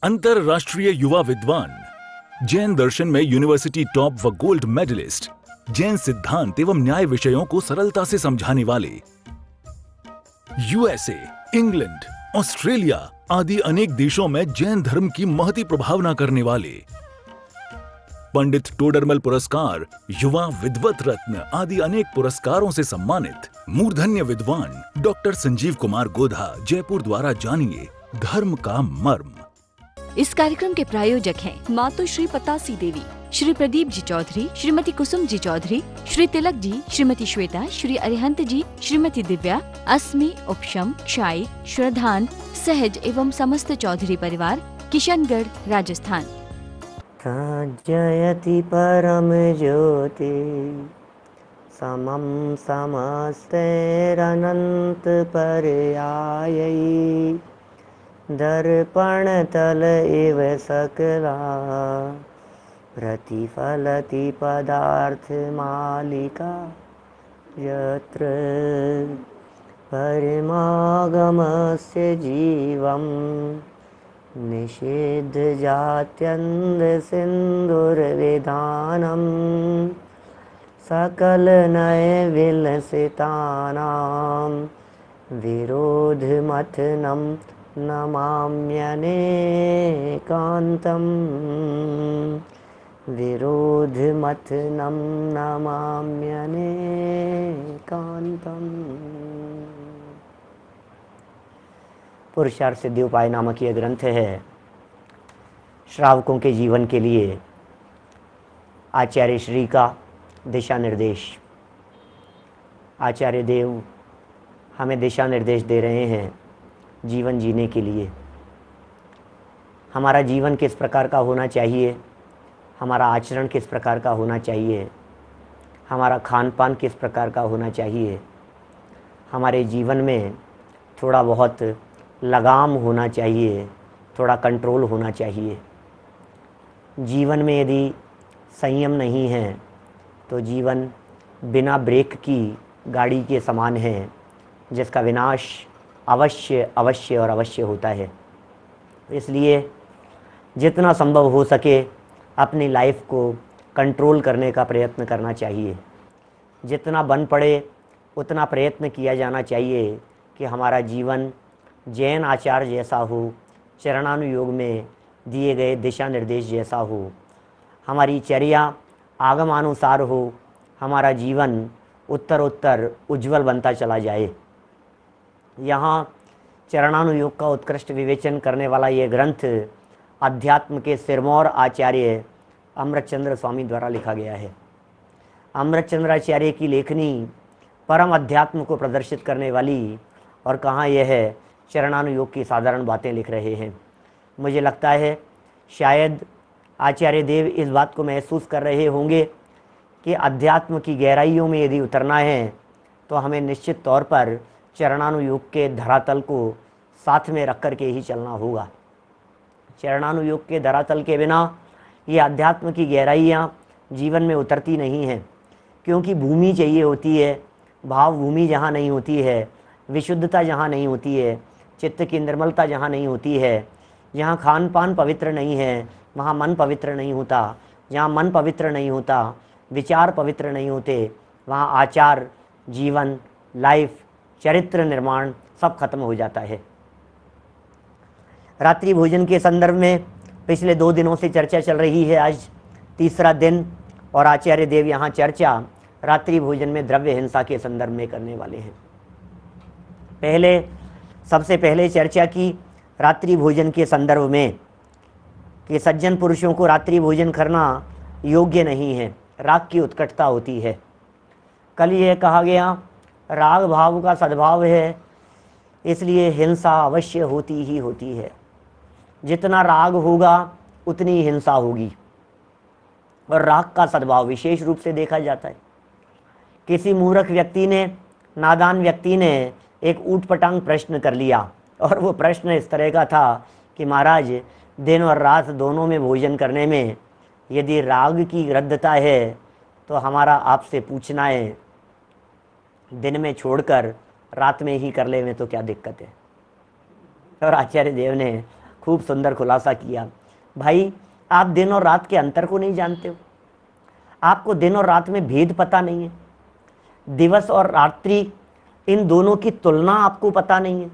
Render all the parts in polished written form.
अंतरराष्ट्रीय युवा विद्वान, जैन दर्शन में यूनिवर्सिटी टॉप व गोल्ड मेडलिस्ट, जैन सिद्धांत एवं न्याय विषयों को सरलता से समझाने वाले, यूएसए, इंग्लैंड, ऑस्ट्रेलिया आदि अनेक देशों में जैन धर्म की महती प्रभावना करने वाले, पंडित टोडरमल पुरस्कार, युवा विद्वत रत्न आदि अनेक पुरस्कारों से सम्मानित मूर्धन्य विद्वान डॉक्टर संजीव कुमार गोधा जयपुर द्वारा जानिए धर्म का मर्म। इस कार्यक्रम के प्रायोजक हैं मातु श्री पतासी देवी, श्री प्रदीप जी चौधरी, श्रीमती कुसुम जी चौधरी, श्री तिलक जी, श्रीमती श्वेता, श्री अरिहंत जी, श्रीमती दिव्या, अस्मि, उपशम, क्षाई, श्रद्धान, सहज एवं समस्त चौधरी परिवार, किशनगढ़, राजस्थान। जयति परम ज्योति समम समस्तैरनंत पर्यायैः दर्पण तल इव सकला प्रतिफलति पदार्थ मालिका यत्र परिमागमस्य जीवम् निषेध जात्यन्ध सिंधुर्विधानम् सकल नय विलसितानां विरोध मथनं नमाम्यनेकान्तम् विरोध मथनं नमाम्यनेकान्तम्। पुरुषार्थ सिद्धि उपाय नामक यह ग्रंथ है श्रावकों के जीवन के लिए आचार्य श्री का दिशा निर्देश। आचार्य देव हमें दिशा निर्देश दे रहे हैं जीवन जीने के लिए। हमारा जीवन किस प्रकार का होना चाहिए, हमारा आचरण किस प्रकार का होना चाहिए, हमारा खान पान किस प्रकार का होना चाहिए, हमारे जीवन में थोड़ा बहुत लगाम होना चाहिए, थोड़ा कंट्रोल होना चाहिए। जीवन में यदि संयम नहीं है तो जीवन बिना ब्रेक की गाड़ी के समान है, जिसका विनाश अवश्य अवश्य और अवश्य होता है। इसलिए जितना संभव हो सके अपनी लाइफ को कंट्रोल करने का प्रयत्न करना चाहिए। जितना बन पड़े उतना प्रयत्न किया जाना चाहिए कि हमारा जीवन जैन आचार जैसा हो, चरणानुयोग में दिए गए दिशा निर्देश जैसा हो, हमारी चर्या आगमानुसार हो, हमारा जीवन उत्तरोत्तर उज्जवल बनता चला जाए। यहाँ चरणानुयोग का उत्कृष्ट विवेचन करने वाला ये ग्रंथ अध्यात्म के सिरमौर आचार्य अमृतचंद्र स्वामी द्वारा लिखा गया है। अमृतचंद्राचार्य की लेखनी परम अध्यात्म को प्रदर्शित करने वाली, और कहाँ यह है चरणानुयोग की साधारण बातें लिख रहे हैं। मुझे लगता है शायद आचार्य देव इस बात को महसूस कर रहे होंगे कि अध्यात्म की गहराइयों में यदि उतरना है तो हमें निश्चित तौर पर चरणानुयोग के धरातल को साथ में रख कर के ही चलना होगा। चरणानुयोग के धरातल के बिना ये अध्यात्म की गहराइयाँ जीवन में उतरती नहीं हैं, क्योंकि भूमि चाहिए होती है। भाव भूमि जहाँ नहीं होती है, विशुद्धता जहाँ नहीं होती है, चित्त की निर्मलता जहाँ नहीं होती है, जहाँ खान पान पवित्र नहीं है, वहाँ मन पवित्र नहीं होता। जहाँ मन पवित्र नहीं होता, विचार पवित्र नहीं होते, वहाँ आचार, जीवन, लाइफ, चरित्र निर्माण सब खत्म हो जाता है। रात्रि भोजन के संदर्भ में पिछले 2 दिनों से चर्चा चल रही है। आज तीसरा दिन और आचार्य देव यहाँ चर्चा रात्रि भोजन में द्रव्य हिंसा के संदर्भ में करने वाले हैं। सबसे पहले चर्चा की रात्रि भोजन के संदर्भ में कि सज्जन पुरुषों को रात्रि भोजन करना योग्य नहीं है, राग की उत्कटता होती है। कल यह कहा गया राग भाव का सद्भाव है, इसलिए हिंसा अवश्य होती ही होती है। जितना राग होगा उतनी हिंसा होगी, और राग का सद्भाव विशेष रूप से देखा जाता है। किसी मूर्ख व्यक्ति ने, नादान व्यक्ति ने एक ऊटपटांग प्रश्न कर लिया, और वो प्रश्न इस तरह का था कि महाराज, दिन और रात दोनों में भोजन करने में यदि राग की रद्दता है तो हमारा आपसे पूछना है दिन में छोड़कर रात में ही कर ले में तो क्या दिक्कत है। और आचार्य देव ने खूब सुंदर खुलासा किया। भाई आप दिन और रात के अंतर को नहीं जानते हो, आपको दिन और रात में भेद पता नहीं है, दिवस और रात्रि इन दोनों की तुलना आपको पता नहीं है।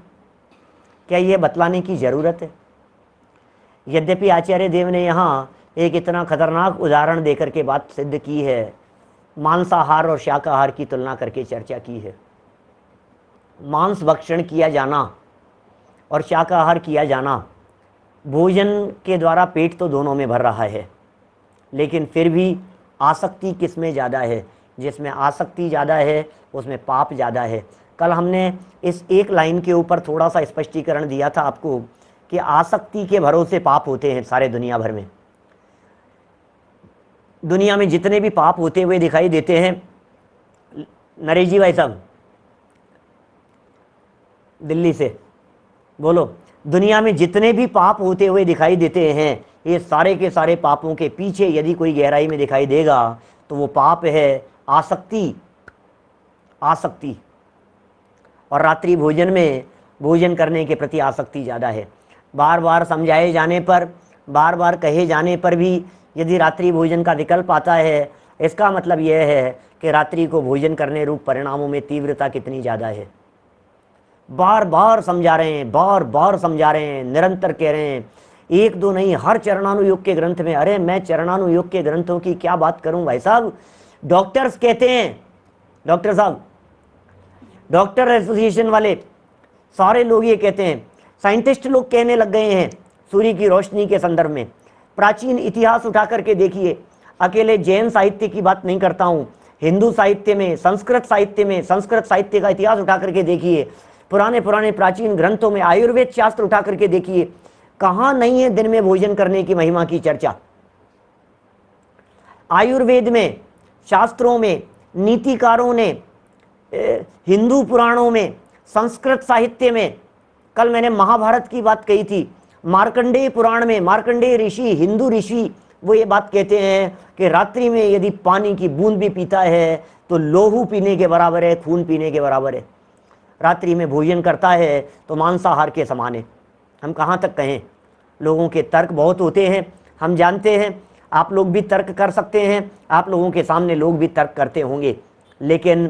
क्या ये बतलाने की जरूरत है? यद्यपि आचार्य देव ने यहाँ एक इतना खतरनाक उदाहरण देकर के बात सिद्ध की है, मांसाहार और शाकाहार की तुलना करके चर्चा की है। मांस भक्षण किया जाना और शाकाहार किया जाना, भोजन के द्वारा पेट तो दोनों में भर रहा है, लेकिन फिर भी आसक्ति किस में ज़्यादा है? जिसमें आसक्ति ज़्यादा है उसमें पाप ज़्यादा है। कल हमने इस एक लाइन के ऊपर थोड़ा सा स्पष्टीकरण दिया था आपको कि आसक्ति के भरोसे पाप होते हैं सारे दुनिया भर में। दुनिया में जितने भी पाप होते हुए दिखाई देते हैं, नरेश जी भाई साहब दिल्ली से बोलो, दुनिया में जितने भी पाप होते हुए दिखाई देते हैं, ये सारे के सारे पापों के पीछे यदि कोई गहराई में दिखाई देगा तो वो पाप है आसक्ति। आसक्ति और रात्रि भोजन में भोजन करने के प्रति आसक्ति ज़्यादा है। बार बार समझाए जाने पर, बार बार कहे जाने पर भी यदि रात्रि भोजन का विकल्प आता है, इसका मतलब यह है कि रात्रि को भोजन करने रूप परिणामों में तीव्रता कितनी ज़्यादा है। बार बार समझा रहे हैं, बार बार समझा रहे हैं, निरंतर कह रहे हैं, एक दो नहीं, हर चरणानुयोग के ग्रंथ में। अरे मैं चरणानुयोग के ग्रंथों की क्या बात करूं भाई साहब, डॉक्टर्स कहते हैं, डॉक्टर साहब, डॉक्टर एसोसिएशन वाले सारे लोग ये कहते हैं, साइंटिस्ट लोग कहने लग गए हैं सूर्य की रोशनी के संदर्भ में। प्राचीन इतिहास उठा करके देखिए, अकेले जैन साहित्य की बात नहीं करता हूँ, हिंदू साहित्य में, संस्कृत साहित्य में, संस्कृत साहित्य का इतिहास उठा करके देखिए, पुराने पुराने प्राचीन ग्रंथों में, आयुर्वेद शास्त्र उठा करके देखिए, कहाँ नहीं है दिन में भोजन करने की महिमा की चर्चा। आयुर्वेद में, शास्त्रों में, नीतिकारों ने, हिंदू पुराणों में, संस्कृत साहित्य में, कल मैंने महाभारत की बात कही थी, मार्कंडेय पुराण में, मार्कंडेय ऋषि, हिंदू ऋषि, वो ये बात कहते हैं कि रात्रि में यदि पानी की बूंद भी पीता है तो लोहू पीने के बराबर है, खून पीने के बराबर है। रात्रि में भोजन करता है तो मांसाहार के समान है। हम कहाँ तक कहें, लोगों के तर्क बहुत होते हैं, हम जानते हैं, आप लोग भी तर्क कर सकते हैं, आप लोगों के सामने लोग भी तर्क करते होंगे, लेकिन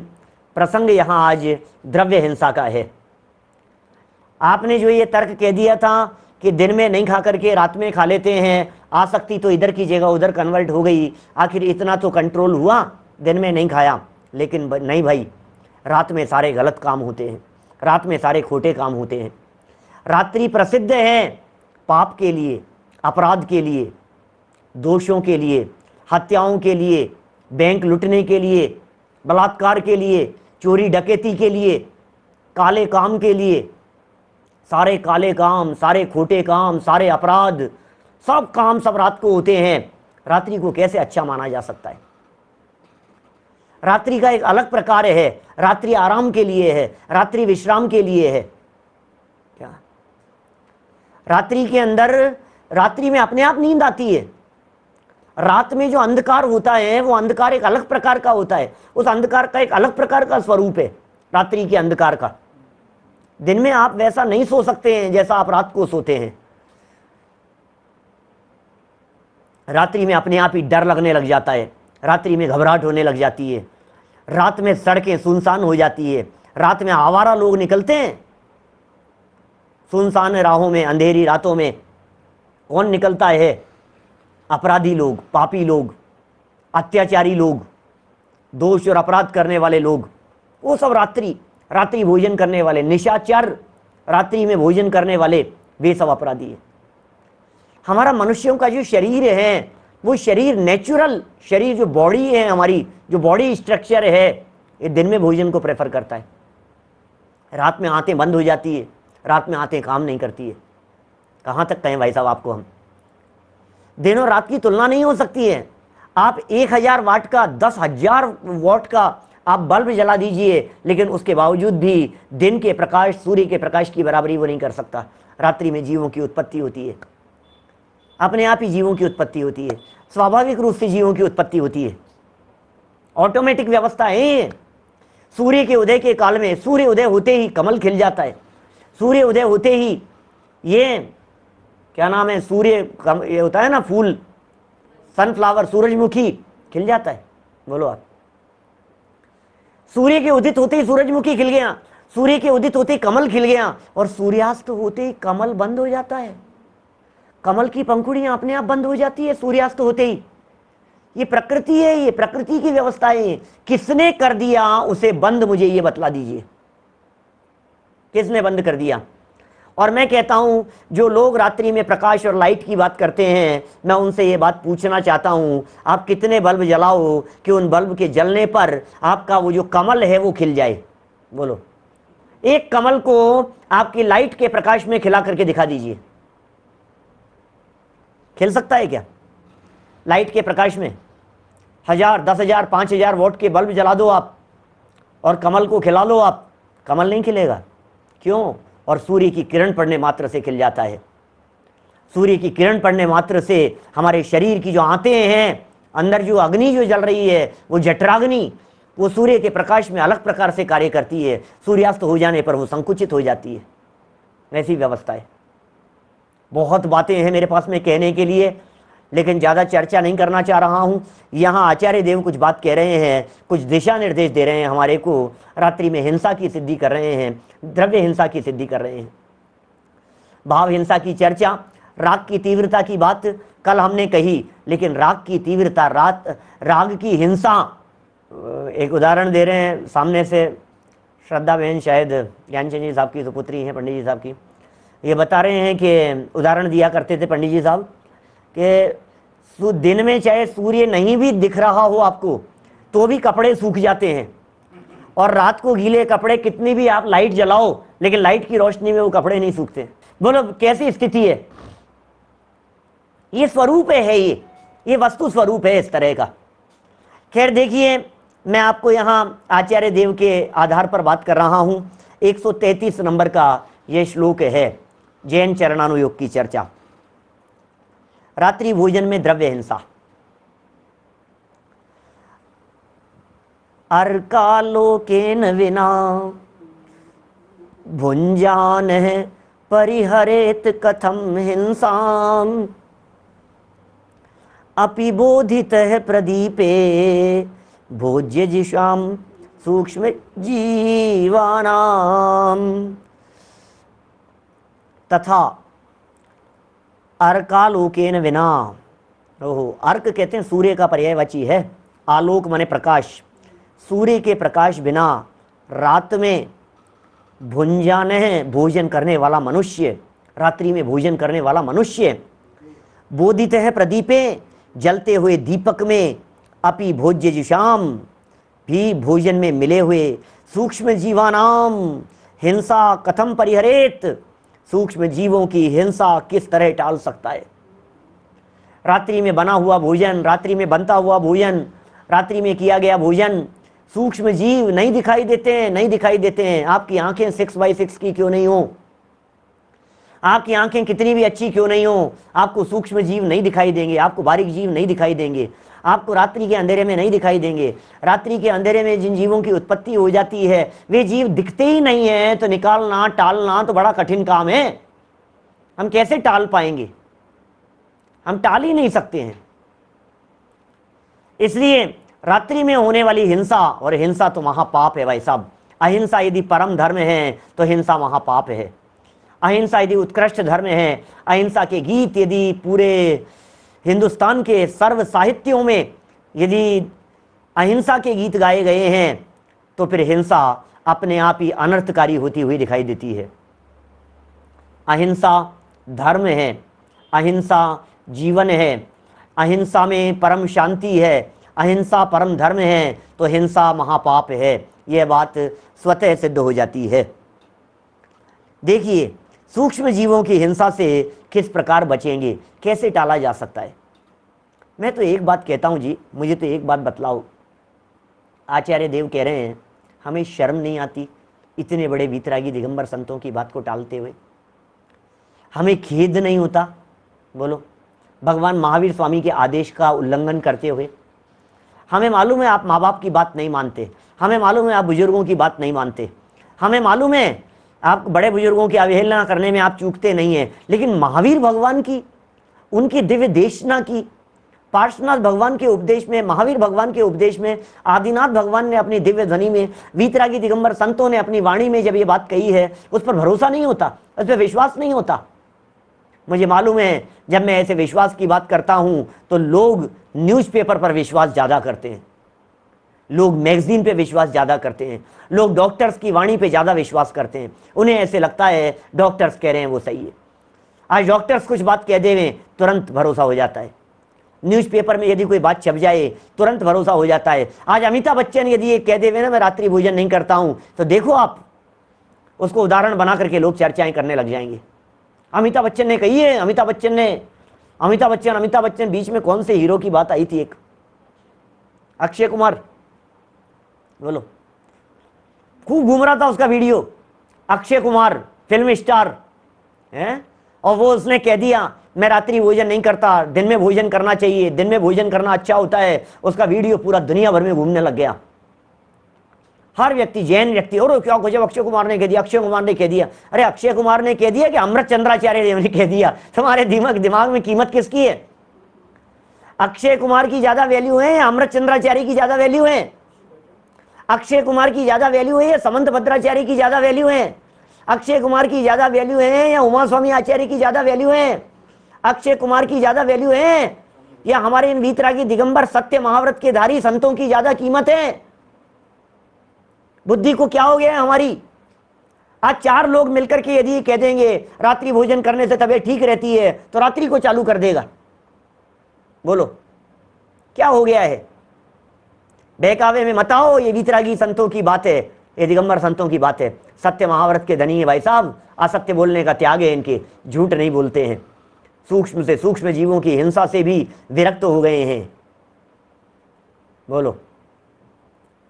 प्रसंग यहाँ आज द्रव्य हिंसा का है। आपने जो ये तर्क कह दिया था कि दिन में नहीं खा करके रात में खा लेते हैं, आसक्ति तो इधर की जगह उधर कन्वर्ट हो गई, आखिर इतना तो कंट्रोल हुआ, दिन में नहीं खाया। लेकिन नहीं भाई, रात में सारे गलत काम होते हैं, रात में सारे खोटे काम होते हैं। रात्रि प्रसिद्ध है पाप के लिए, अपराध के लिए, दोषों के लिए, हत्याओं के लिए, बैंक लूटने के लिए, बलात्कार के लिए, चोरी डकैती के लिए, काले काम के लिए। सारे काले काम, सारे खोटे काम, सारे अपराध, सब काम सब रात को होते हैं। रात्रि को कैसे अच्छा माना जा सकता है? रात्रि का एक अलग प्रकार है, रात्रि आराम के लिए है, रात्रि विश्राम के लिए है। क्या रात्रि के अंदर, रात्रि में अपने आप नींद आती है। रात में जो अंधकार होता है वो अंधकार एक अलग प्रकार का होता है, उस अंधकार का एक अलग प्रकार का स्वरूप है रात्रि के अंधकार का। दिन में आप वैसा नहीं सो सकते हैं जैसा आप रात को सोते हैं। रात्रि में अपने आप ही डर लगने लग जाता है, रात्रि में घबराहट होने लग जाती है, रात में सड़कें सुनसान हो जाती है, रात में आवारा लोग निकलते हैं। सुनसान राहों में, अंधेरी रातों में कौन निकलता है? अपराधी लोग, पापी लोग, अत्याचारी लोग, दोष और अपराध करने वाले लोग, वो सब रात्रि भोजन करने वाले, निशाचर रात्रि में भोजन करने वाले, वे सब अपराधी है। हमारा मनुष्यों का जो शरीर है, वो शरीर नेचुरल शरीर, जो बॉडी है हमारी, जो बॉडी स्ट्रक्चर है, ये दिन में भोजन को प्रेफर करता है। रात में आंतें बंद हो जाती है, रात में आंतें काम नहीं करती है। कहाँ तक कहें भाई साहब आपको हम? दिन और रात की तुलना नहीं हो सकती है। आप 1000 वाट का, 10,000 वाट का आप बल्ब जला दीजिए, लेकिन उसके बावजूद भी दिन के प्रकाश, सूर्य के प्रकाश की बराबरी वो नहीं कर सकता। रात्रि में जीवों की उत्पत्ति होती है, अपने आप ही जीवों की उत्पत्ति होती है, स्वाभाविक रूप से जीवों की उत्पत्ति होती है, ऑटोमेटिक व्यवस्था है। सूर्य के उदय के काल में, सूर्य उदय होते ही कमल खिल जाता है, सूर्य उदय होते ही ये क्या नाम है, ये होता है ना फूल, सनफ्लावर, सूरजमुखी खिल जाता है। बोलो आप, सूर्य के उदित होते ही सूरजमुखी खिल गया, सूर्य के उदित होते ही कमल खिल गया, और सूर्यास्त होते ही कमल बंद हो जाता है। कमल की पंखुड़ियां अपने आप बंद हो जाती है सूर्यास्त होते ही। ये प्रकृति है, ये प्रकृति की व्यवस्था है। किसने कर दिया उसे बंद, मुझे ये बतला दीजिए, किसने बंद कर दिया? और मैं कहता हूं जो लोग रात्रि में प्रकाश और लाइट की बात करते हैं, मैं उनसे ये बात पूछना चाहता हूं, आप कितने बल्ब जलाओ कि उन बल्ब के जलने पर आपका वो जो कमल है वो खिल जाए? बोलो, एक कमल को आपकी लाइट के प्रकाश में खिला करके दिखा दीजिए, खिल सकता है क्या? लाइट के प्रकाश में 1000, 10,000, 5,000 वॉट के बल्ब जला दो आप और कमल को खिला लो आप, कमल नहीं खिलेगा। क्यों? और सूर्य की किरण पड़ने मात्र से खिल जाता है। सूर्य की किरण पड़ने मात्र से हमारे शरीर की जो आंतें हैं, अंदर जो अग्नि जो जल रही है, वो जठराग्नि, वो सूर्य के प्रकाश में अलग प्रकार से कार्य करती है। सूर्यास्त हो जाने पर वो संकुचित हो जाती है। ऐसी व्यवस्था है। बहुत बातें हैं मेरे पास में कहने के लिए, लेकिन ज़्यादा चर्चा नहीं करना चाह रहा हूँ। यहाँ आचार्य देव कुछ बात कह रहे हैं, कुछ दिशा निर्देश दे रहे हैं हमारे को। रात्रि में हिंसा की सिद्धि कर रहे हैं, द्रव्य हिंसा की सिद्धि कर रहे हैं, भाव हिंसा की चर्चा, राग की तीव्रता की बात कल हमने कही, लेकिन राग की तीव्रता, राग की हिंसा, एक उदाहरण दे रहे हैं सामने से, श्रद्धा बहन शायद ज्ञानचंद जी साहब की सुपुत्री हैं, पंडित जी साहब की, ये बता रहे हैं कि उदाहरण दिया करते थे पंडित जी साहब कि दिन में चाहे सूर्य नहीं भी दिख रहा हो आपको तो भी कपड़े सूख जाते हैं, और रात को गीले कपड़े कितनी भी आप लाइट जलाओ लेकिन लाइट की रोशनी में वो कपड़े नहीं सूखते। बोलो कैसी स्थिति है? ये स्वरूप है, ये वस्तु स्वरूप है इस तरह का। खैर देखिए, मैं आपको यहाँ आचार्य देव के आधार पर बात कर रहा हूँ। 133 नंबर का ये श्लोक है, जैन चरणानुयोग की चर्चा। रात्रि भोजन में द्रव्य हिंसा। अर्कालोकेन विना भुंजान परिहरेत कथम हिंसाम, अपि बोधितः प्रदीपे भोज्य जिशाम सूक्ष्म जीवानाम। तथा अर्कालोकेन विना, ओहो, अर्क कहते हैं सूर्य का पर्यायवाची है, आलोक माने प्रकाश, सूर्य के प्रकाश बिना रात में भुंजान है, भोजन करने वाला मनुष्य, रात्रि में भोजन करने वाला मनुष्य, बोधित है प्रदीपे, जलते हुए दीपक में, अपि भोज्य जुषाम, भी भोजन में मिले हुए, सूक्ष्म जीवानाम हिंसा कथम परिहरेत, सूक्ष्म जीवों की हिंसा किस तरह टाल सकता है? रात्रि में बना हुआ भोजन, रात्रि में बनता हुआ भोजन, रात्रि में किया गया भोजन, सूक्ष्म जीव नहीं दिखाई देते हैं, नहीं दिखाई देते हैं। आपकी आंखें 6x6 की क्यों नहीं हो, आपकी आंखें कितनी भी अच्छी क्यों नहीं हो, आपको सूक्ष्म जीव नहीं दिखाई देंगे, आपको बारीक जीव नहीं दिखाई देंगे, आपको रात्रि के अंधेरे में नहीं दिखाई देंगे। रात्रि के अंधेरे में जिन जीवों की उत्पत्ति हो जाती है वे जीव दिखते ही नहीं है, तो निकालना टालना तो बड़ा कठिन काम है। हम कैसे टाल पाएंगे? हम टाल ही नहीं सकते हैं। इसलिए रात्रि में होने वाली हिंसा, और हिंसा तो महापाप है भाई साहब। अहिंसा यदि परम धर्म है तो हिंसा महापाप है। अहिंसा यदि उत्कृष्ट धर्म है, अहिंसा के गीत यदि पूरे हिंदुस्तान के सर्व साहित्यों में यदि अहिंसा के गीत गाए गए हैं तो फिर हिंसा अपने आप ही अनर्थकारी होती हुई दिखाई देती है। अहिंसा धर्म है, अहिंसा जीवन है, अहिंसा में परम शांति है, अहिंसा परम धर्म है, तो हिंसा महापाप है। यह बात स्वतः सिद्ध हो जाती है। देखिए, सूक्ष्म जीवों की हिंसा से किस प्रकार बचेंगे, कैसे टाला जा सकता है? मैं तो एक बात कहता हूँ जी, मुझे तो एक बात बतलाओ। आचार्य देव कह रहे हैं हमें शर्म नहीं आती इतने बड़े वीतरागी दिगंबर संतों की बात को टालते हुए? हमें खेद नहीं होता? बोलो, भगवान महावीर स्वामी के आदेश का उल्लंघन करते हुए? हमें मालूम है आप माँ बाप की बात नहीं मानते, हमें मालूम है आप बुजुर्गों की बात नहीं मानते, हमें मालूम है आप बड़े बुजुर्गों की अवहेलना करने में आप चूकते नहीं हैं, लेकिन महावीर भगवान की, उनकी दिव्य देशना की, पार्श्वनाथ भगवान के उपदेश में, महावीर भगवान के उपदेश में, आदिनाथ भगवान ने अपनी दिव्य ध्वनि में, वीतरागी दिगंबर संतों ने अपनी वाणी में जब ये बात कही है, उस पर भरोसा नहीं होता, उस पर विश्वास नहीं होता। मुझे मालूम है जब मैं ऐसे विश्वास की बात करता हूं तो लोग न्यूज़पेपर पर विश्वास ज्यादा करते हैं, लोग मैगजीन पे विश्वास ज्यादा करते हैं, लोग डॉक्टर्स की वाणी पे ज्यादा विश्वास करते हैं। उन्हें ऐसे लगता है डॉक्टर्स कह रहे हैं वो सही है। आज डॉक्टर्स कुछ बात कह देवें तुरंत भरोसा हो जाता है, न्यूज़पेपर में यदि कोई बात छप जाए तुरंत भरोसा हो जाता है। आज अमिताभ बच्चन यदि ये कह देवे ना मैं रात्रि भोजन नहीं करता हूं, तो देखो आप उसको उदाहरण बना करके लोग चर्चाएं करने लग जाएंगे। अमिताभ बच्चन ने कही है, अमिताभ बच्चन बीच में कौन से हीरो की बात आई थी, एक अक्षय कुमार, बोलो, खूब घूम रहा था उसका video, Akshay Kumar film star है, और वो उसने कह दिया मैं रात्रि भोजन नहीं करता, दिन में भोजन करना चाहिए, दिन में भोजन करना अच्छा होता है। उसका वीडियो पूरा दुनिया भर में घूमने लग गया। हर व्यक्ति, जैन व्यक्ति, और क्या जब अक्षय कुमार ने कह दिया, अक्षय कुमार ने कह दिया, अरे अक्षय कुमार ने कह दिया कि अमृत चंद्राचार्य देव ने कह दिया, तुम्हारे दिमाग में कीमत किसकी है? अक्षय कुमार की ज्यादा वैल्यू है या अमृत चंद्राचार्य की ज्यादा वैल्यू है? अक्षय कुमार की ज्यादा वैल्यू है या समंत भद्राचार्य की ज्यादा वैल्यू है? अक्षय कुमार की ज्यादा वैल्यू है या उमा स्वामी आचार्य की ज्यादा वैल्यू है? अक्षय कुमार की ज्यादा वैल्यू है या हमारे इन वीतरागी दिगंबर सत्य महाव्रत के धारी संतों की ज्यादा कीमत है? बुद्धि को क्या हो गया है हमारी? आज 4 लोग मिलकर के यदि कह देंगे रात्रि भोजन करने से तबीयत ठीक रहती है, तो रात्रि को चालू कर देगा। बोलो क्या हो गया है? बहकावे में मत आओ, ये वीतरागी संतों की बात है, ये दिगंबर संतों की बात है। सत्य महाव्रत के धनी है भाई साहब, असत्य बोलने का त्याग है इनके, झूठ नहीं बोलते हैं, सूक्ष्म से सूक्ष्म जीवों की हिंसा से भी विरक्त हो गए हैं। बोलो,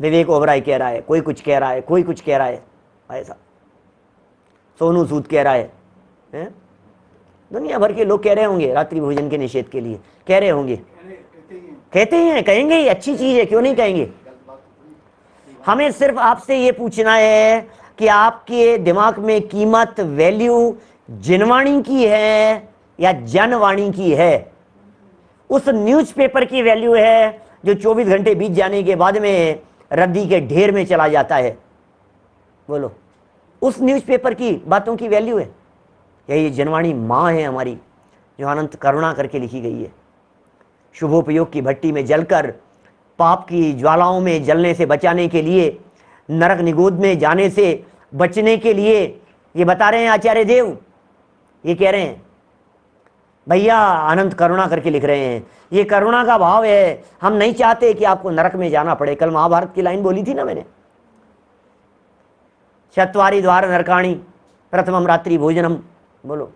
विवेक ओबराय कह रहा है, कोई कुछ कह रहा है, कोई कुछ कह रहा है भाई साहब, सोनू सूद कह रहा है, दुनिया भर के लोग कह रहे होंगे रात्रि भोजन के निषेध के लिए, कह रहे होंगे, कहते ही हैं, कहेंगे ये अच्छी चीज है, क्यों नहीं कहेंगे। हमें सिर्फ आपसे ये पूछना है कि आपके दिमाग में कीमत, वैल्यू जिनवाणी की है या जनवाणी की है? उस न्यूज़पेपर की वैल्यू है जो 24 घंटे बीत जाने के बाद में रद्दी के ढेर में चला जाता है? बोलो, उस न्यूज़पेपर की बातों की वैल्यू है या ये जनवाणी माँ है हमारी, जो अनंत करुणा करके लिखी गई है? शुभोपयोग की भट्टी में जलकर पाप की ज्वालाओं में जलने से बचाने के लिए, नरक निगोद में जाने से बचने के लिए ये बता रहे हैं आचार्य देव, ये कह रहे हैं भैया अनंत करुणा करके लिख रहे हैं। ये करुणा का भाव है, हम नहीं चाहते कि आपको नरक में जाना पड़े। कल महाभारत की लाइन बोली थी ना मैंने, चत्वारि द्वार नरकाणी प्रथमम रात्रि भोजनम। बोलो,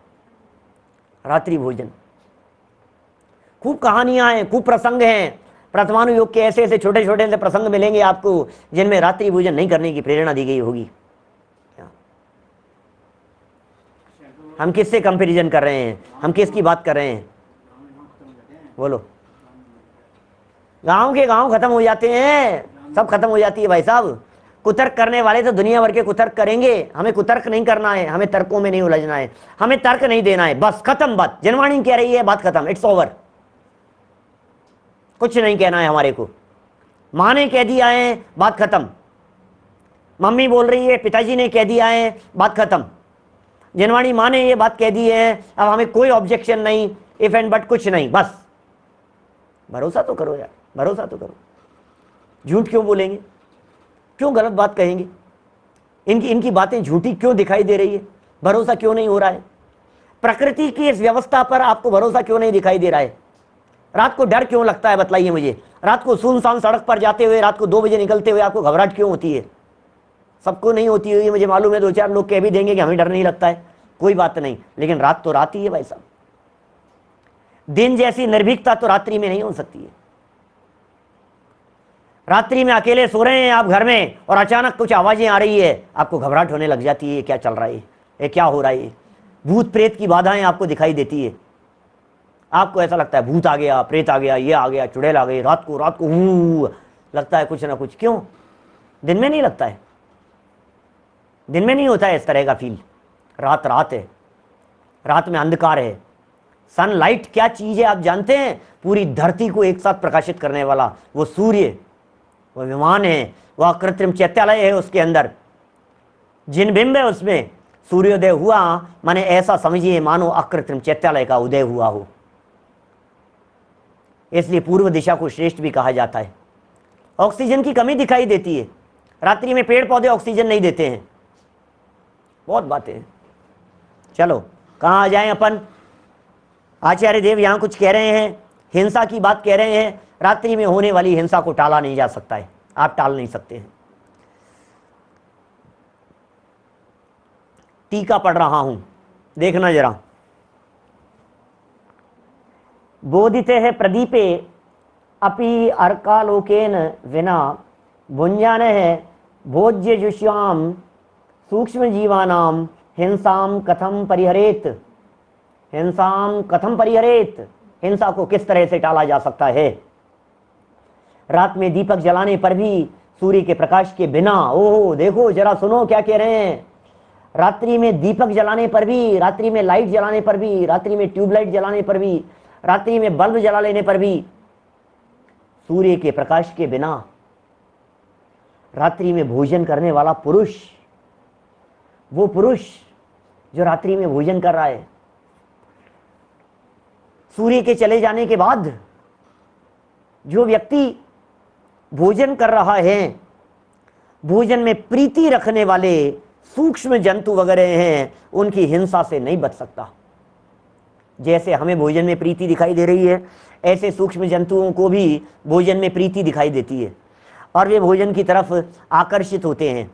रात्रि भोजन, खूब कहानियां हैं, खूब प्रसंग हैं। प्रथमानुयोग के ऐसे ऐसे छोटे छोटे से प्रसंग मिलेंगे आपको जिनमें रात्रि भोजन नहीं करने की प्रेरणा दी गई होगी। हम किससे कंपैरिजन कर रहे हैं? हम किसकी बात कर रहे हैं? बोलो, गांव के गांव खत्म हो जाते हैं, सब खत्म हो जाती है भाई साहब। कुतर्क करने वाले तो दुनिया भर के कुतर्क करेंगे, हमें कुतर्क नहीं करना है, हमें तर्कों में नहीं उलझना है, हमें तर्क नहीं देना है, बस खत्म बात। जनवाणी कह रही है, बात खत्म, इट्स ओवर, कुछ नहीं कहना है हमारे को। माँ ने कह दिया है, बात खत्म। मम्मी बोल रही है, पिताजी ने कह दिया है, बात खत्म। जनवाणी माँ ने ये बात कह दी है, अब हमें कोई ऑब्जेक्शन नहीं, इफ एंड बट कुछ नहीं, बस। भरोसा तो करो यार, भरोसा तो करो। झूठ क्यों बोलेंगे? क्यों गलत बात कहेंगे? इनकी बातें झूठी क्यों दिखाई दे रही है? भरोसा क्यों नहीं हो रहा है? प्रकृति की इस व्यवस्था पर आपको भरोसा क्यों नहीं दिखाई दे रहा है? रात को डर क्यों लगता है, बतलाइए मुझे। रात को सुनसान सड़क पर जाते हुए, रात को 2 बजे निकलते हुए आपको घबराहट क्यों होती है? सबको नहीं होती हुई, मुझे मालूम है। 2-4 लोग कह भी देंगे कि हमें डर नहीं लगता है, कोई बात नहीं, लेकिन रात तो रात ही है भाई साहब। दिन जैसी निर्भीकता तो रात्रि में नहीं हो सकती है। रात्रि में अकेले सो रहे हैं आप घर में और अचानक कुछ आवाजें आ रही है, आपको घबराहट होने लग जाती है, क्या चल रहा है, ये क्या हो रहा है? भूत प्रेत की बाधाएं आपको दिखाई देती है, आपको ऐसा लगता है भूत आ गया, प्रेत आ गया, ये आ गया, चुड़ैल आ गई। रात को लगता है कुछ ना कुछ। क्यों? दिन में नहीं लगता है। दिन में नहीं होता है इस तरह का फील। रात रात है, रात में अंधकार है। सनलाइट क्या चीज है आप जानते हैं? पूरी धरती को एक साथ प्रकाशित करने वाला वो सूर्य, वो विमान है, वह कृत्रिम चैत्यालय है, उसके अंदर जिन बिंब है उसमें सूर्योदय हुआ, माने ऐसा समझिए मानो अकृत्रिम चैत्यालय का उदय हुआ हो। इसलिए पूर्व दिशा को श्रेष्ठ भी कहा जाता है। ऑक्सीजन की कमी दिखाई देती है, रात्रि में पेड़ पौधे ऑक्सीजन नहीं देते हैं, बहुत बातें हैं। चलो कहाँ आ जाएं अपन? आचार्य देव यहां कुछ कह रहे हैं, हिंसा की बात कह रहे हैं। रात्रि में होने वाली हिंसा को टाला नहीं जा सकता है, आप टाल नहीं सकते हैं। टीका पढ़ रहा हूं, देखना जरा। बोधिते है प्रदीपे अपि अर्कालोकेन विना भुंजान है भोज्य जुष्याम सूक्ष्म जीवानाम हिंसाम कथम परिहरेत। हिंसाम कथम परिहरेत, हिंसा को किस तरह से टाला जा सकता है? रात में दीपक जलाने पर भी सूर्य के प्रकाश के बिना, ओहो देखो जरा सुनो क्या कह रहे हैं। रात्रि में दीपक जलाने पर भी, रात्रि में लाइट जलाने पर भी, रात्रि में ट्यूबलाइट जलाने पर भी, रात्रि में बल्ब जला लेने पर भी सूर्य के प्रकाश के बिना रात्रि में भोजन करने वाला पुरुष, वो पुरुष जो रात्रि में भोजन कर रहा है, सूर्य के चले जाने के बाद जो व्यक्ति भोजन कर रहा है, भोजन में प्रीति रखने वाले सूक्ष्म जंतु वगैरह हैं, उनकी हिंसा से नहीं बच सकता। जैसे हमें भोजन में प्रीति दिखाई दे रही है, ऐसे सूक्ष्म जंतुओं को भी भोजन में प्रीति दिखाई देती है और वे भोजन की तरफ आकर्षित होते हैं।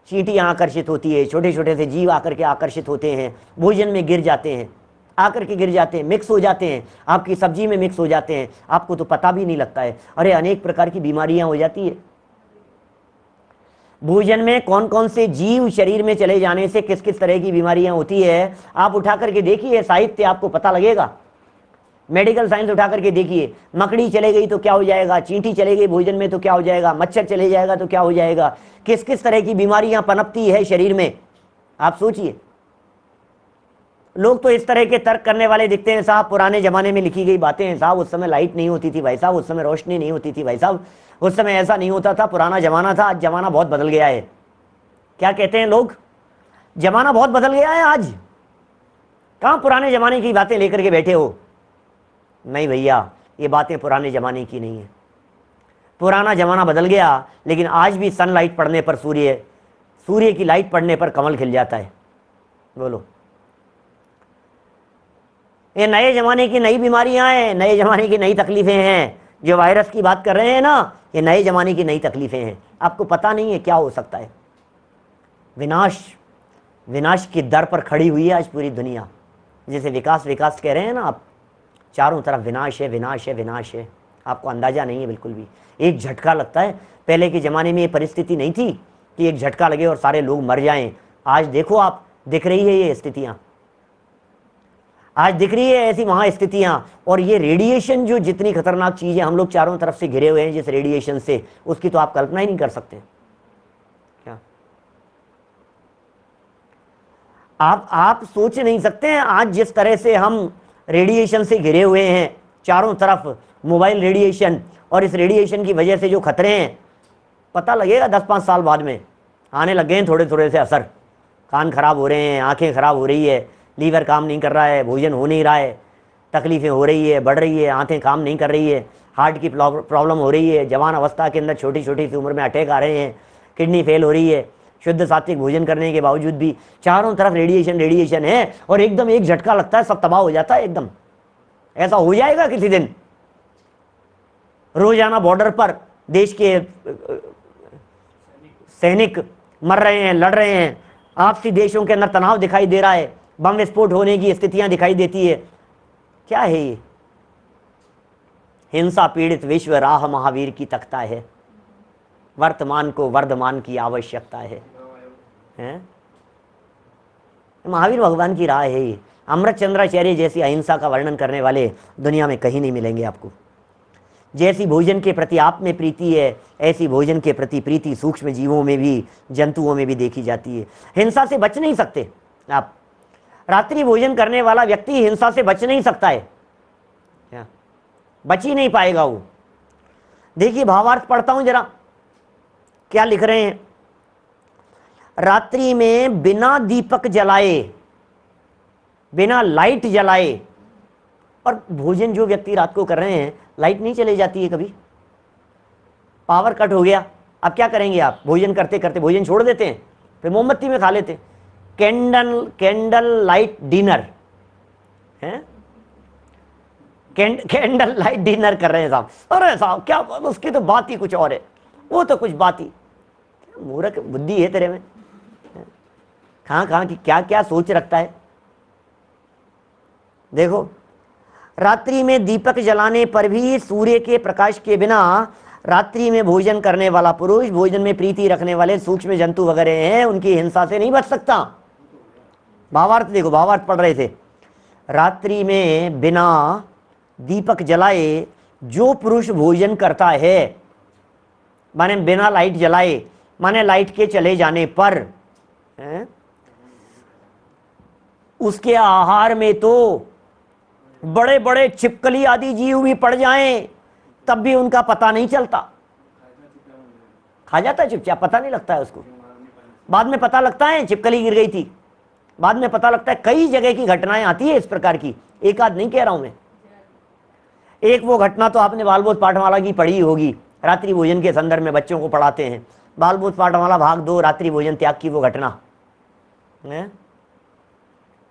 चींटियां आकर्षित होती है, छोटे छोटे से जीव आकर के आकर्षित होते हैं, भोजन में गिर जाते हैं, आकर के गिर जाते हैं, मिक्स हो जाते हैं, आपकी सब्जी में मिक्स हो जाते हैं, आपको तो पता भी नहीं लगता है। अरे अनेक प्रकार की बीमारियां हो जाती है। भोजन में कौन कौन से जीव शरीर में चले जाने से किस किस तरह की बीमारियां होती है, आप उठा करके देखिए, साहित्य आपको पता लगेगा। मेडिकल साइंस उठा करके देखिए, मकड़ी चले गई तो क्या हो जाएगा, चींटी चले गई भोजन में तो क्या हो जाएगा, मच्छर चले जाएगा तो क्या हो जाएगा, किस किस तरह की बीमारियां पनपती है शरीर में, आप सोचिए। लोग तो इस तरह के तर्क करने वाले दिखते हैं, साहब पुराने जमाने में लिखी गई बातें हैं, साहब उस समय लाइट नहीं होती थी, भाई साहब उस समय रोशनी नहीं होती थी, भाई साहब उस समय ऐसा नहीं होता था, पुराना जमाना था, आज जमाना बहुत बदल गया है। क्या कहते हैं लोग? जमाना बहुत बदल गया है आज। कहां पुराने जमाने की बातें लेकर के बैठे हो? नहीं भैया, ये बातें पुराने जमाने की नहीं है। पुराना जमाना बदल गया, लेकिन आज भी सनलाइट पड़ने पर, सूर्य की लाइट पड़ने पर कमल खिल जाता है। बोलो, ये नए जमाने की नई बीमारियां हैं, नए जमाने की नई तकलीफें हैं। जो वायरस की बात कर रहे हैं ना, ये नए जमाने की नई तकलीफें हैं। आपको पता नहीं है क्या हो सकता है। विनाश की दर पर खड़ी हुई है आज पूरी दुनिया। जैसे विकास कह रहे हैं ना आप, चारों तरफ विनाश है, विनाश है, विनाश है। आपको अंदाजा नहीं है बिल्कुल भी। एक झटका लगता है। पहले के ज़माने में ये परिस्थिति नहीं थी कि एक झटका लगे और सारे लोग मर जाएं। आज देखो आप, दिख रही है ये स्थितियाँ, आज दिख रही है ऐसी महास्थितियाँ। और ये रेडिएशन जो जितनी खतरनाक चीज़ है, हम लोग चारों तरफ से घिरे हुए हैं जिस रेडिएशन से, उसकी तो आप कल्पना ही नहीं कर सकते। क्या आप सोच नहीं सकते हैं आज जिस तरह से हम रेडिएशन से घिरे हुए हैं, चारों तरफ मोबाइल रेडिएशन, और इस रेडिएशन की वजह से जो खतरे हैं, पता लगेगा 10-5 साल बाद में आने लग गए हैं थोड़े थोड़े से असर। कान खराब हो रहे हैं, आंखें खराब हो रही है, लीवर काम नहीं कर रहा है, भोजन हो नहीं रहा है, तकलीफें हो रही है, बढ़ रही है, आंखें काम नहीं कर रही है, हार्ट की प्रॉब्लम हो रही है, जवान अवस्था के अंदर छोटी छोटी सी उम्र में अटैक आ रहे हैं, किडनी फेल हो रही है, शुद्ध सात्विक भोजन करने के बावजूद भी चारों तरफ रेडिएशन है, और एकदम एक झटका लगता है, सब तबाह हो जाता है एकदम। ऐसा हो जाएगा किसी दिन। रोजाना बॉर्डर पर देश के सैनिक मर रहे हैं, लड़ रहे हैं, आपसी देशों के अंदर तनाव दिखाई दे रहा है, बम विस्फोट होने की स्थितियां दिखाई देती है। क्या है ये? हिंसा पीड़ित विश्व राह महावीर की तख्ता है, वर्तमान को वर्धमान की आवश्यकता है। महावीर भगवान की राह है ये। अमृत चंद्राचार्य जैसी अहिंसा का वर्णन करने वाले दुनिया में कहीं नहीं मिलेंगे आपको। जैसी भोजन के प्रति आप में प्रीति है, ऐसी भोजन के प्रति प्रीति सूक्ष्म जीवों में भी, जंतुओं में भी देखी जाती है। हिंसा से बच नहीं सकते आप। रात्रि भोजन करने वाला व्यक्ति हिंसा से बच नहीं सकता है, क्या बच ही नहीं पाएगा वो। देखिए भावार्थ पढ़ता हूं जरा, क्या लिख रहे हैं। रात्रि में बिना दीपक जलाए, बिना लाइट जलाए, और भोजन जो व्यक्ति रात को कर रहे हैं, लाइट नहीं चली जाती है कभी, पावर कट हो गया, अब क्या करेंगे आप? भोजन करते करते भोजन छोड़ देते हैं, फिर मोमबत्ती में खा लेते हैं। कैंडल लाइट डिनर है, कैंडल लाइट डिनर कर रहे हैं साहब। अरे साहब क्या, उसकी तो बात ही कुछ और है, वो तो कुछ बात ही, मूर्ख बुद्धि है तेरे में, कहाँ कहाँ की क्या क्या सोच रखता है। देखो, रात्रि में दीपक जलाने पर भी सूर्य के प्रकाश के बिना रात्रि में भोजन करने वाला पुरुष, भोजन में प्रीति रखने वाले सूक्ष्म जंतु वगैरह हैं, उनकी हिंसा से नहीं बच सकता। भावार्थ देखो, भावार्थ पढ़ रहे थे। रात्रि में बिना दीपक जलाए जो पुरुष भोजन करता है, माने बिना लाइट जलाए, माने लाइट के चले जाने पर उसके आहार में तो बड़े बड़े छिपकली आदि जीव भी पड़ जाएं, तब भी उनका पता नहीं चलता। खा जाता है चुपचाप, पता नहीं लगता है उसको। बाद में पता लगता है छिपकली गिर गई थी, बाद में पता लगता है। कई जगह की घटनाएं आती है इस प्रकार की, एक आध नहीं कह रहा हूं मैं। एक वो घटना तो आपने बालबोध पाठमाला की पढ़ी होगी, रात्रि भोजन के संदर्भ में बच्चों को पढ़ाते हैं। बालबोध पाठमाला भाग 2, रात्रि भोजन त्याग की वो घटना है।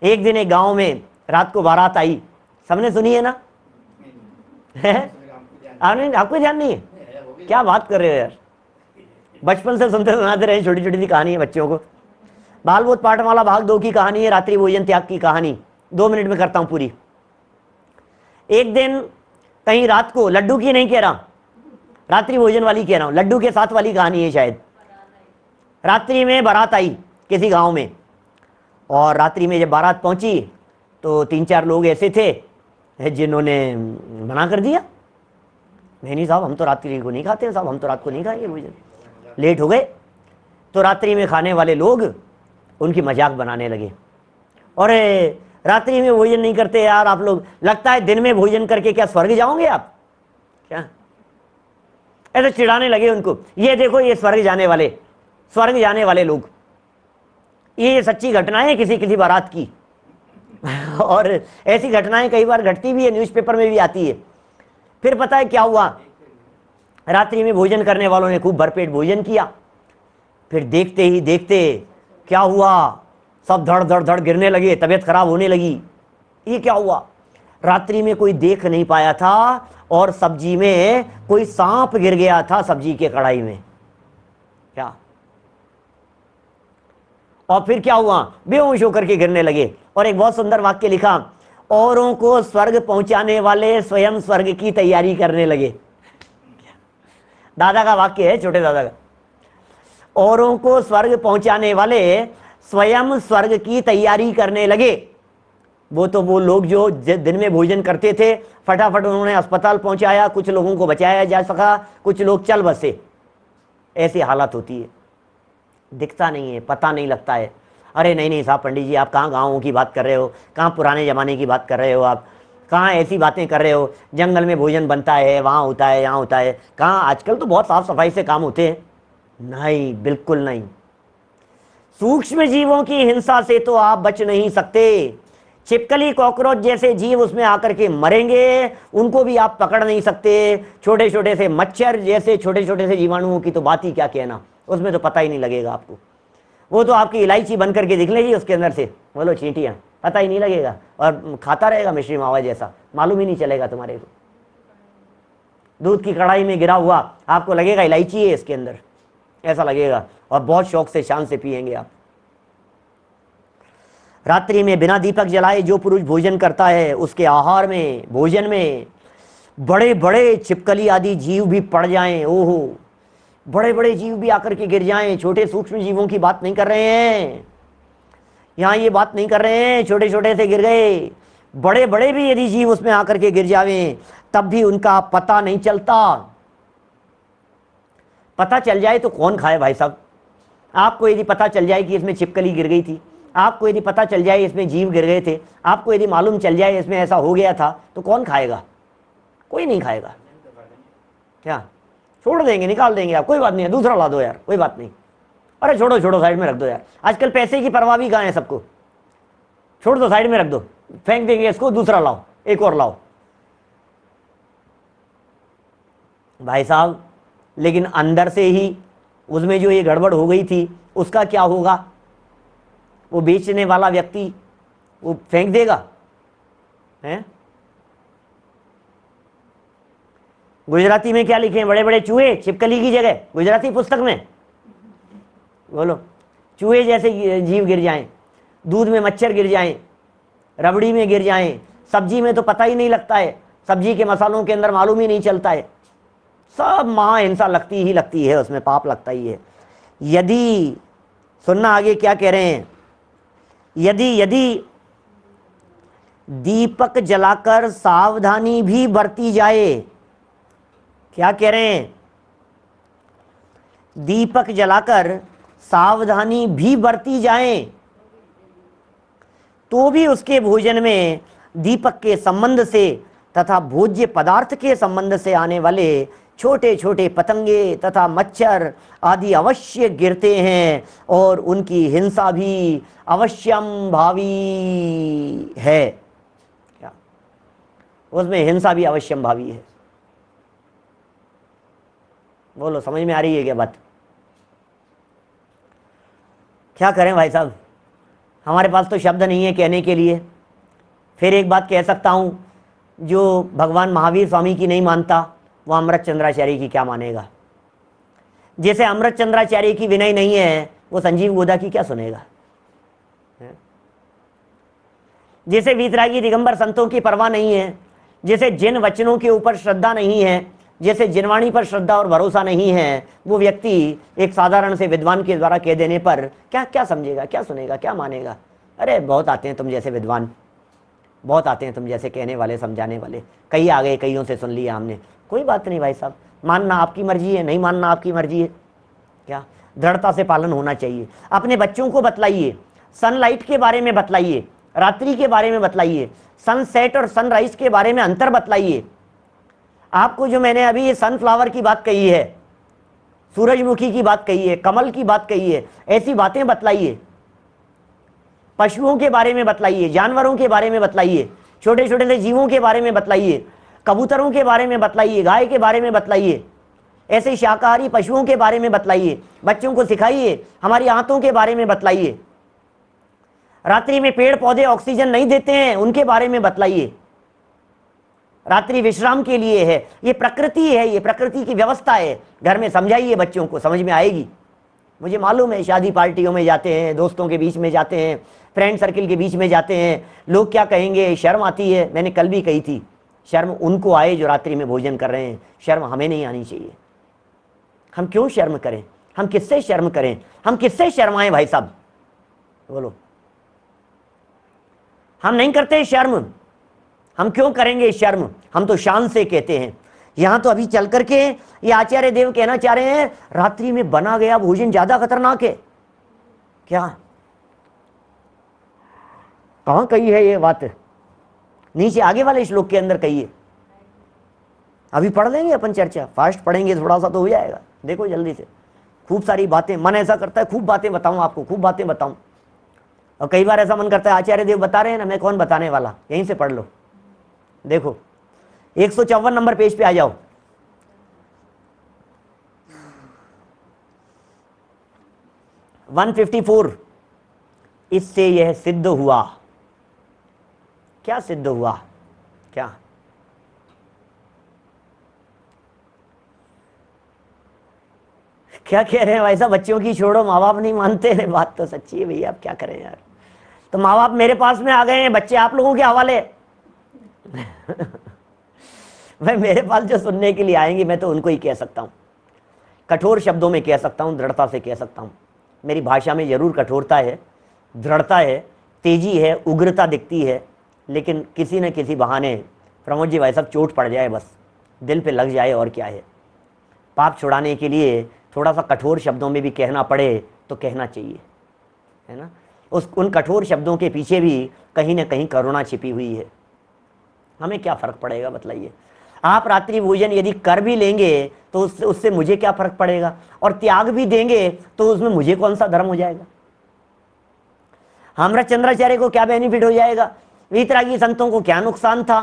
एक दिन एक गांव में रात को बारात आई, सबने सुनी है ना? आपने, आपको ध्यान नहीं है? क्या बात कर रहे हो यार, बचपन से सुनते सुनाते रहे, छोटी छोटी सी कहानी है बच्चों को। बालबोध पाठमाला भाग 2 की कहानी है, रात्रि भोजन त्याग की कहानी। 2 मिनट में करता हूं पूरी। एक दिन कहीं रात को, लड्डू की नहीं कह रहा, रात्रि भोजन वाली कह रहा हूं, लड्डू के साथ वाली कहानी है शायद। रात्रि में बारात आई किसी गांव में, और रात्रि में जब बारात पहुंची तो 3-4 लोग ऐसे थे जिन्होंने मना कर दिया, नहीं साहब हम तो रात्रि को नहीं खाते हैं साहब, हम तो रात को नहीं खाएंगे भोजन। लेट हो गए तो रात्रि में खाने वाले लोग उनकी मजाक बनाने लगे, और रात्रि में भोजन नहीं करते यार आप लोग, लगता है दिन में भोजन करके क्या स्वर्ग जाओगे आप क्या? ऐसे चिढ़ाने लगे उनको। ये देखो ये स्वर्ग जाने वाले लोग, ये सच्ची घटना है किसी किसी बारात की। और ऐसी घटनाएं कई बार घटती भी है, न्यूज़पेपर में भी आती है। फिर पता है क्या हुआ, रात्रि में भोजन करने वालों ने खूब भरपेट भोजन किया, फिर देखते ही देखते क्या हुआ, सब धड़ धड़ धड़ गिरने लगे, तबीयत खराब होने लगी। ये क्या हुआ, रात्रि में कोई देख नहीं पाया था और सब्जी में कोई सांप गिर गया था, सब्जी के कढ़ाई में। क्या, और फिर क्या हुआ, बेहोश होकर के गिरने लगे। और एक बहुत सुंदर वाक्य लिखा, औरों को स्वर्ग पहुंचाने वाले स्वयं स्वर्ग की तैयारी करने लगे। दादा का वाक्य है, छोटे दादा का। औरों को स्वर्ग पहुंचाने वाले स्वयं स्वर्ग की तैयारी करने लगे। वो तो वो लोग जो दिन में भोजन करते थे, फटाफट उन्होंने अस्पताल पहुंचाया, कुछ लोगों को बचाया जा सका, कुछ लोग चल बसे। ऐसी हालत होती है, दिखता नहीं है, पता नहीं लगता है। अरे नहीं नहीं साहब पंडित जी, आप कहाँ गाँवों की बात कर रहे हो, कहाँ पुराने ज़माने की बात कर रहे हो, आप कहाँ ऐसी बातें कर रहे हो, जंगल में भोजन बनता है, वहाँ होता है, यहाँ होता है। कहाँ, आजकल तो बहुत साफ सफाई से काम होते हैं। नहीं, बिल्कुल नहीं। सूक्ष्म जीवों की हिंसा से तो आप बच नहीं सकते। छिपकली कॉकरोच जैसे जीव उसमें आकर के मरेंगे, उनको भी आप पकड़ नहीं सकते। छोटे छोटे से मच्छर जैसे छोटे छोटे से जीवाणुओं की तो बात ही क्या कहना, उसमें तो पता ही नहीं लगेगा आपको। वो तो आपकी इलायची बन करके निकलेगी उसके अंदर से, बोलो चींटियाँ, पता ही नहीं लगेगा, और खाता रहेगा मिश्री मावा जैसा, मालूम ही नहीं चलेगा तुम्हारे को। दूध की कढ़ाई में गिरा हुआ आपको लगेगा इलायची है इसके अंदर, ऐसा लगेगा, और बहुत शौक से शान से पिएंगे आप। रात्रि में बिना दीपक जलाए जो पुरुष भोजन करता है, उसके आहार में, भोजन में बड़े बड़े छिपकली आदि जीव भी पड़ जाएं। ओहो, बड़े बड़े जीव भी आकर के गिर जाएं। छोटे सूक्ष्म जीवों की बात नहीं कर रहे हैं यहाँ, ये बात नहीं कर रहे हैं छोटे छोटे से गिर गए, बड़े बड़े भी यदि जीव उसमें आकर के गिर जावें तब भी उनका पता नहीं चलता। पता चल जाए तो कौन खाए भाई साहब। आपको यदि पता चल जाए कि इसमें छिपकली गिर गई थी, आपको यदि पता चल जाए इसमें जीव गिर गए थे, आपको यदि मालूम चल जाए इसमें ऐसा हो गया था, तो कौन खाएगा? कोई नहीं खाएगा। क्या छोड़ देंगे, निकाल देंगे आप, कोई बात नहीं है, दूसरा ला दो यार, कोई बात नहीं, अरे छोड़ो छोड़ो साइड में रख दो यार। आजकल पैसे की परवाह भी कहाँ है सबको, छोड़ दो साइड में रख दो, फेंक देंगे इसको, दूसरा लाओ, एक और लाओ भाई साहब। लेकिन अंदर से ही उसमें जो ये गड़बड़ हो गई थी उसका क्या होगा? वो बेचने वाला व्यक्ति वो फेंक देगा हैं? गुजराती में क्या लिखे हैं? बड़े बड़े चूहे छिपकली की जगह, गुजराती पुस्तक में बोलो, चूहे जैसे जीव गिर जाएं, दूध में मच्छर गिर जाएं, रबड़ी में गिर जाएं, सब्जी में तो पता ही नहीं लगता है, सब्जी के मसालों के अंदर मालूम ही नहीं चलता है, सब महा हिंसा लगती ही लगती है, उसमें पाप लगता ही है। यदि सुनना आगे क्या कह रहे हैं, यदि दीपक जलाकर सावधानी भी बरती जाए, क्या कह रहे हैं? दीपक जलाकर सावधानी भी बरती जाए तो भी उसके भोजन में दीपक के संबंध से तथा भोज्य पदार्थ के संबंध से आने वाले छोटे छोटे पतंगे तथा मच्छर आदि अवश्य गिरते हैं और उनकी हिंसा भी अवश्यम भावी है। क्या उसमें हिंसा भी अवश्यम भावी है? बोलो, समझ में आ रही है क्या बात? क्या करें भाई साहब, हमारे पास तो शब्द नहीं है कहने के लिए। फिर एक बात कह सकता हूं, जो भगवान महावीर स्वामी की नहीं मानता वो अमृत चंद्राचार्य की क्या मानेगा? जैसे अमृत चंद्राचार्य की विनय नहीं है, वो संजीव गोदा की क्या सुनेगा? जैसे वीतरागी दिगंबर संतों की परवाह नहीं है, जैसे जिन वचनों के ऊपर श्रद्धा नहीं है, जैसे जिनवाणी पर श्रद्धा और भरोसा नहीं है, वो व्यक्ति एक साधारण से विद्वान के द्वारा कह देने पर क्या क्या समझेगा, क्या सुनेगा, क्या मानेगा? अरे बहुत आते हैं तुम जैसे विद्वान, बहुत आते हैं तुम जैसे कहने वाले, समझाने वाले, कई आ गए, कईयों से सुन लिया हमने। कोई बात नहीं भाई साहब, मानना आपकी मर्जी है, नहीं मानना आपकी मर्जी है। क्या दृढ़ता से पालन होना चाहिए। अपने बच्चों को बतलाइए, सनलाइट के बारे में बतलाइए, रात्रि के बारे में बतलाइए, सनसेट और सनराइज के बारे में अंतर बतलाइए। आपको जो मैंने अभी ये सनफ्लावर की बात कही है, सूरजमुखी की बात कही है, कमल की बात कही है, ऐसी बातें बतलाइए। पशुओं के बारे में बतलाइए, जानवरों के बारे में बतलाइए, छोटे छोटे से जीवों के बारे में बतलाइए, कबूतरों के बारे में बतलाइए, गाय के बारे में बतलाइए, ऐसे शाकाहारी पशुओं के बारे में बतलाइए। बच्चों को सिखाइए, हमारी आंतों के बारे में बतलाइए। रात्रि में पेड़ पौधे ऑक्सीजन नहीं देते हैं, उनके बारे में बतलाइए। रात्रि विश्राम के लिए है, ये प्रकृति है, ये प्रकृति की व्यवस्था है। घर में समझाइए, बच्चों को समझ में आएगी। मुझे मालूम है, शादी पार्टियों में जाते हैं, दोस्तों के बीच में जाते हैं, फ्रेंड सर्किल के बीच में जाते हैं, लोग क्या कहेंगे, शर्म आती है। मैंने कल भी कही थी, शर्म उनको आए जो रात्रि में भोजन कर रहे हैं, शर्म हमें नहीं आनी चाहिए। हम क्यों शर्म करें? हम किससे शर्म करें? हम किससे शर्माएं भाई साहब? बोलो, हम नहीं करते शर्म, हम क्यों करेंगे शर्म? हम तो शान से कहते हैं। यहां तो अभी चल करके ये आचार्य देव कहना चाह रहे हैं, रात्रि में बना गया भोजन ज्यादा खतरनाक है। क्या कहां कही है ये बात? नीचे आगे वाले श्लोक के अंदर कही है। अभी पढ़ लेंगे अपन, चर्चा फास्ट पढ़ेंगे, थोड़ा सा तो हो जाएगा। देखो जल्दी से, खूब सारी बातें, मन ऐसा करता है खूब बातें बताऊं आपको, खूब बातें बताऊं। और कई बार ऐसा मन करता है आचार्य देव बता रहे हैं ना, मैं कौन बताने वाला, यहीं से पढ़ लो। देखो 154 नंबर पेज पे आ जाओ। (154) इससे यह सिद्ध हुआ। क्या सिद्ध हुआ? क्या क्या कह रहे हैं भाई साहब? बच्चों की छोड़ो, माँ बाप नहीं मानते हैं। बात तो सच्ची है भैया, अब क्या करें यार। तो माँ बाप मेरे पास में आ गए हैं, बच्चे आप लोगों के हवाले। भाई मेरे पास जो सुनने के लिए आएंगे, मैं तो उनको ही कह सकता हूँ, कठोर शब्दों में कह सकता हूँ, दृढ़ता से कह सकता हूँ। मेरी भाषा में जरूर कठोरता है, दृढ़ता है, तेजी है, उग्रता दिखती है, लेकिन किसी न किसी बहाने प्रमोद जी भाई साहब, चोट पड़ जाए बस, दिल पे लग जाए, और क्या है। पाप छुड़ाने के लिए थोड़ा सा कठोर शब्दों में भी कहना पड़े तो कहना चाहिए, है ना। उन कठोर शब्दों के पीछे भी कहीं ना कहीं करुणा छिपी हुई है। हमें क्या फ़र्क पड़ेगा बतलाइए। आप रात्रि भोजन यदि कर भी लेंगे तो उससे मुझे क्या फ़र्क पड़ेगा, और त्याग भी देंगे तो उसमें मुझे कौन सा धर्म हो जाएगा। हेमचंद्राचार्य को क्या बेनिफिट हो जाएगा, वीतरागी संतों को क्या नुकसान था,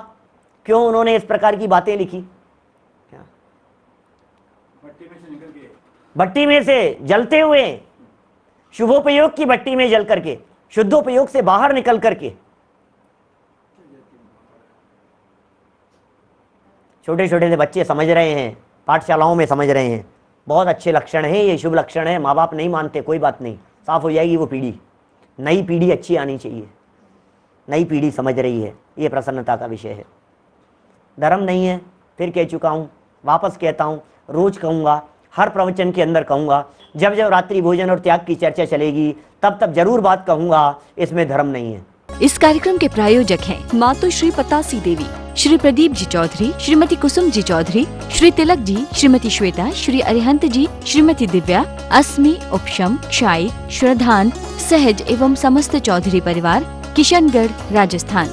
क्यों उन्होंने इस प्रकार की बातें लिखी। भट्टी में से जलते हुए, शुभोपयोग की भट्टी में जल करके, शुद्धोपयोग से बाहर निकल करके, छोटे छोटे से बच्चे समझ रहे हैं, पाठशालाओं में समझ रहे हैं, बहुत अच्छे लक्षण हैं, ये शुभ लक्षण है। माँ बाप नहीं मानते, कोई बात नहीं, साफ हो जाएगी वो पीढ़ी। नई पीढ़ी अच्छी आनी चाहिए, नई पीढ़ी समझ रही है, ये प्रसन्नता का विषय है। धर्म नहीं है, फिर कह चुका हूँ, वापस कहता हूँ, रोज कहूँगा, हर प्रवचन के अंदर कहूँगा, जब जब रात्रि भोजन और त्याग की चर्चा चलेगी तब तब जरूर बात कहूँगा, इसमें धर्म नहीं है। इस कार्यक्रम के प्रायोजक हैं मातु श्री पतासी देवी, श्री प्रदीप जी चौधरी, श्रीमती कुसुम जी चौधरी, श्री तिलक जी, श्रीमती श्वेता, श्री अरिहंत जी, श्रीमती दिव्या, अस्मि, उपशम, क्षाई, श्रद्धान, सहज एवं समस्त चौधरी परिवार, किशनगढ़, राजस्थान।